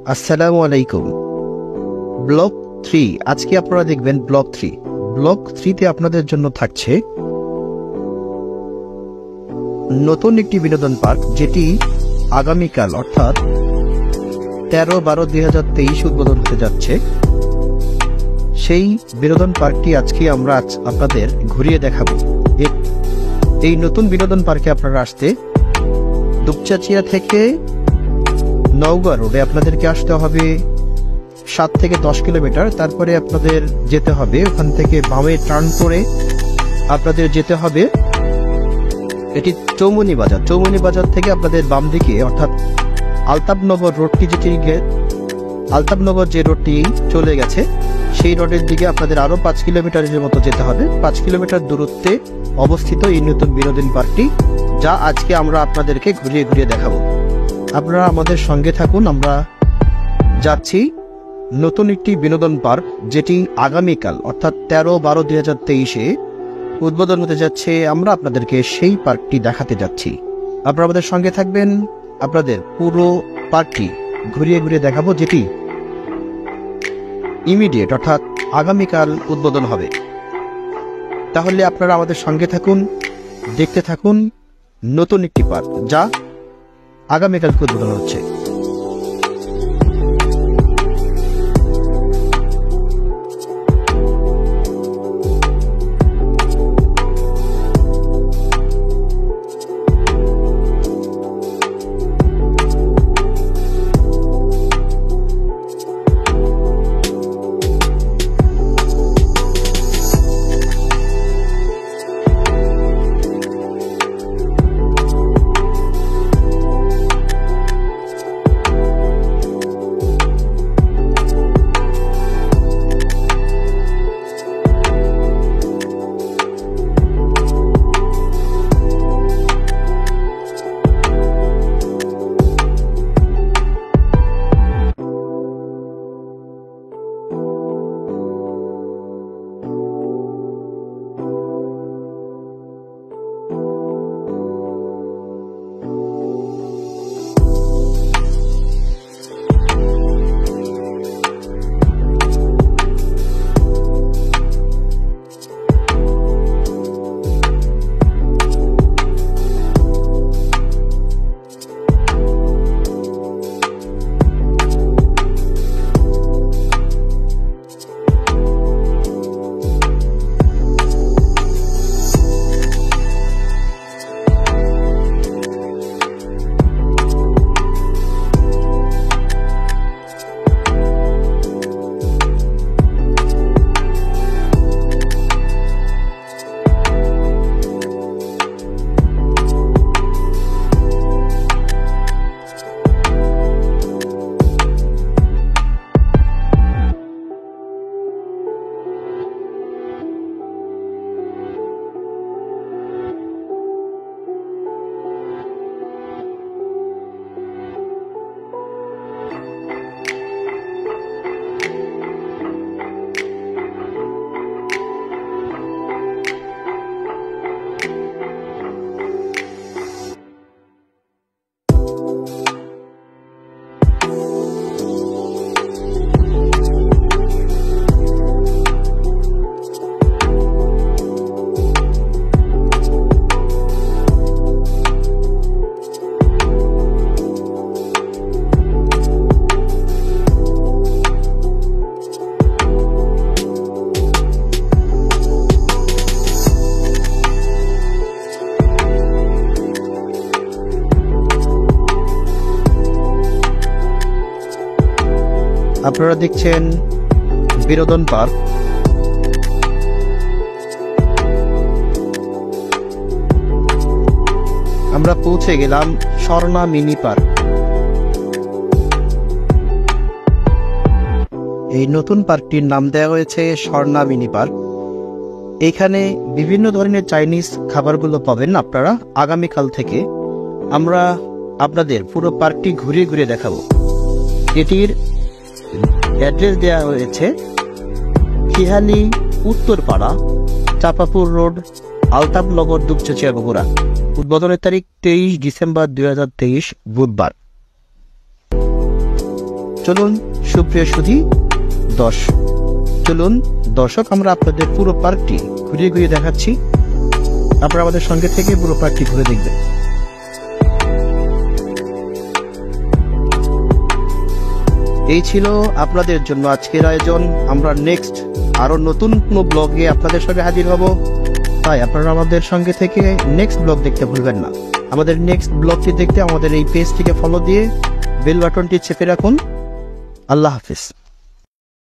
আসসালামু আলাইকুম। ব্লক 3 আজকে আপনারা দেখবেন ব্লক 3। ব্লক 3তে আপনাদের জন্য থাকছে নতুন একটি বিনোদন পার্ক, যেটি আগামীকাল অর্থাৎ 13-12-2023 উদ্বোধন হতে যাচ্ছে। সেই বিনোদন পার্কটি আজকে আমরা আপনাদের ঘুরিয়ে দেখাবো। এই নতুন বিনোদন পার্কে আপনারা আসতে দুপচাচিয়া থেকে নওগাঁ রোডে আপনাদেরকে আসতে হবে 7 থেকে 10 কিলোমিটার। তারপরে আপনাদের যেতে হবে ওখান থেকে বামে টার্ন করে আপনাদের যেতে হবে এটি চৌমনি বাজার। চৌমনি বাজার থেকে আপনাদের বাম দিকে অর্থাৎ আলতাবনগর রোডটি আলতাবনগর যে রোডটি চলে গেছে সেই রোডের দিকে আপনাদের আরো 5 কিলোমিটারের মতো যেতে হবে। 5 কিলোমিটার দূরত্বে অবস্থিত এই নতুন বিনোদন পার্কটি, যা আজকে আমরা আপনাদেরকে ঘুরিয়ে ঘুরিয়ে দেখাবো। আপনারা আমাদের সঙ্গে থাকুন। আমরা যাচ্ছি নতুন একটি বিনোদন পার্ক, যেটি আগামীকাল অর্থাৎ 13-12-2023 উদ্বোধন হতে যাচ্ছে। আমরা আপনাদেরকে সেই পার্কটি দেখাতে যাচ্ছি। আপনারা আমাদের সঙ্গে থাকবেন, আপনাদের পুরো পার্কটি ঘুরিয়ে ঘুরিয়ে দেখাবো, যেটি ইমিডিয়েট অর্থাৎ আগামীকাল উদ্বোধন হবে। তাহলে আপনারা আমাদের সঙ্গে থাকুন, দেখতে থাকুন নতুন একটি পার্ক, যা আগামীকালকে উদ্বোধন হচ্ছে। আপনারা দেখছেন বিনোদন পার্ক। আমরা পৌঁছে গেলাম স্বর্ণা মিনি পার্ক। এই নতুন পার্কটির নাম দেওয়া হয়েছে স্বর্ণা মিনি পার্ক। এখানে বিভিন্ন ধরনের চাইনিজ খাবারগুলো পাবেন আপনারা। আগামীকাল থেকে আমরা আপনাদের পুরো পার্কটি ঘুরিয়ে ঘুরিয়ে দেখাবো। এটির অ্যাড্রেস দেওয়া হয়েছে খিহালি উত্তরপাড়া, চাপাপুর রোড, আলতাবনগর, দুপচাচিয়া, বগুড়া। উদ্বোধনের তারিখ 23 ডিসেম্বর 2023 বুধবার। চলুন সুপ্রিয় সুধী দর্শক, আমরা আপনাদের পুরো পার্কটি ঘুরিয়ে ঘুরিয়ে দেখাচ্ছি। আপনারা আমাদের সঙ্গে থেকে পুরো পার্কটি ঘুরে দেখবেন। এই ছিল আপনাদের জন্য আজকের আয়োজন। আমরা নেক্সট আরো নতুন কোনো ব্লগে আপনাদের সঙ্গে হাজির হব, তাই আপনারা আমাদের সঙ্গে থেকে নেক্সট ব্লগ দেখতে ভুলবেন না। আমাদের নেক্সট ব্লগটি দেখতে আমাদের এই পেজটিকে ফলো দিয়ে বেল বাটনটি চেপে রাখুন। আল্লাহ হাফিজ।